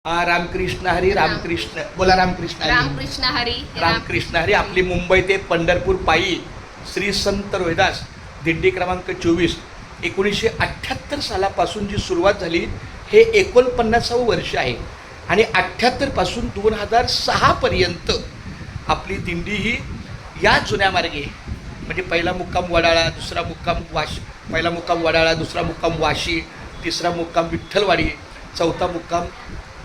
रामकृष्ण हरी रामकृष्ण बोला. रामकृष्ण हरी रामकृष्ण हरी रामकृष्ण हरी. आपली मुंबई ते पंढरपूर पायी श्री संत रोहिदास दिंडी क्रमांक 24 1978 सालापासून जी सुरुवात झाली हे 49वं वर्ष आहे आणि 78 पासून 2006 पर्यंत आपली दिंडी ही या जुन्या मार्गे म्हणजे पहिला मुक्काम वडाळा, दुसरा मुक्काम पहिला मुक्काम वडाळा, दुसरा मुक्काम वाशी, तिसरा मुक्काम विठ्ठलवाडी, चौथा मुक्काम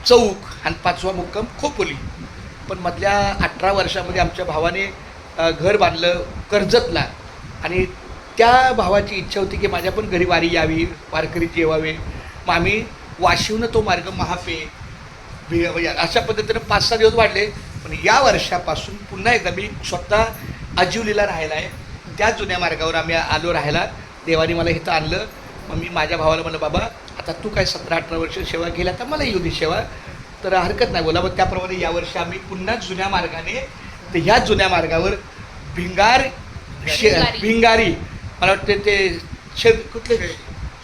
चौक आणि 5वा मुक्काम खोपोली. पण मधल्या 18 वर्षामध्ये आमच्या भावाने घर बांधलं कर्जतला आणि त्या भावाची इच्छा होती की माझ्या पण घरी वारी यावी, वारकरी जेवावे. मग आम्ही वाशीहून तो मार्ग महापे अशा पद्धतीनं 5-6 दिवस वाढले. पण या वर्षापासून पुन्हा एकदा मी स्वतः आजिवलीला राहायला आहे. त्या जुन्या मार्गावर आम्ही आलो राहायला. देवाने मला इथं आणलं. मग मी माझ्या भावाला म्हणलं बाबा आता तू काय 17-18 वर्ष सेवा केली, आता मला येऊ दे सेवा. तर हरकत नाही बोला. मग त्याप्रमाणे यावर्षी आम्ही पुन्हा जुन्या मार्गाने तर ह्या जुन्या मार्गावर भिंगारी मला वाटतं ते कुठले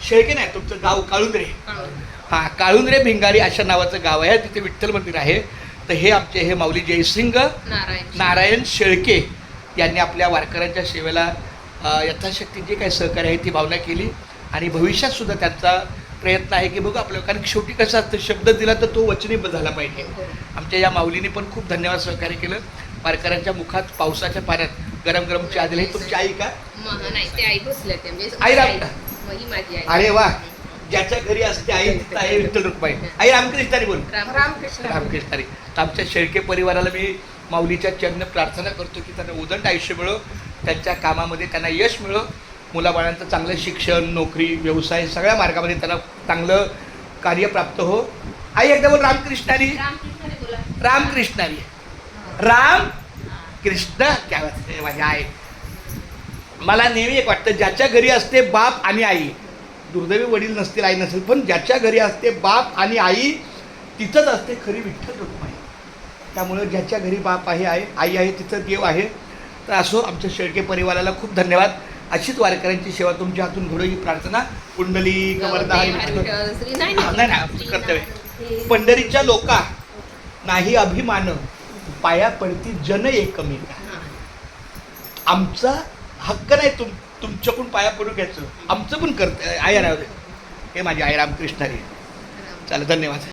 शेळके नाही तुमचं गाव काळुंद्रे. हां, काळुंद्रे भिंगारी अशा नावाचं गाव आहे. तिथे विठ्ठल मंदिर आहे. तर हे आमचे हे माऊली जयसिंग नारायण शेळके यांनी आपल्या वारकऱ्यांच्या सेवेला यथाशक्ती जे काही सहकार्य आहे ती भावना केली आणि भविष्यात सुद्धा त्यांचा प्रयत्न आहे की बघू आपलं. कारण शेवटी कसं असतं शब्द दिला तर तो वचनी झाला पाहिजे. आमच्या या माऊलीने पण खूप धन्यवाद सहकार्य केलं. वारकऱ्यांच्या मुखात पावसाच्या पाण्यात गरम गरम चहा दिला. ही तुमची आई का? आई राम. अरे वा, ज्याच्या घरी असते आई तिथं आहे विठ्ठल रुक्माई. आई रामकृष्णारी बोल. रामकृष्णारी. तर आमच्या शेळके परिवाराला मी माऊलीच्या चरण प्रार्थना करतो की त्यांना उदंड आयुष्य मिळो, त्यांच्या कामामध्ये त्यांना यश मिळो, मुलाबाळांचं चांगलं शिक्षण, नोकरी, व्यवसाय सगळ्या मार्गामध्ये त्यांना चांगलं कार्य प्राप्त हो. आई एकदा बोल रामकृष्णारी. रामकृष्णारी. राम कृष्ण. क्या माझी आई. मला नेहमी एक वाटतं ज्याच्या घरी असते बाप आणि आई, दुर्दैवी वडील नसतील, आई नसेल, पण ज्याच्या घरी असते बाप आणि आई तिथंच असते खरी विठ्ठल रुक्माई. त्यामुळं ज्याच्या घरी बाप आहे, आई आहे, तिथं देव आहे. तर असो आमच्या शेळके परिवाराला खूप धन्यवाद. अशीच वारकऱ्यांची सेवा तुमच्या हातून घडो ही प्रार्थना. कुंडली कवरदा नाही कर्तव्य. पंढरीच्या लोका नाही अभिमान, पाया पडती जन एकमेका. आमचा हक्क नाही तुमच्याकडून पाया पडू घ्यायचं, आमचं पण कर्तव्य आहे. हे माझी आई रामकृष्णारी. चला धन्यवाद.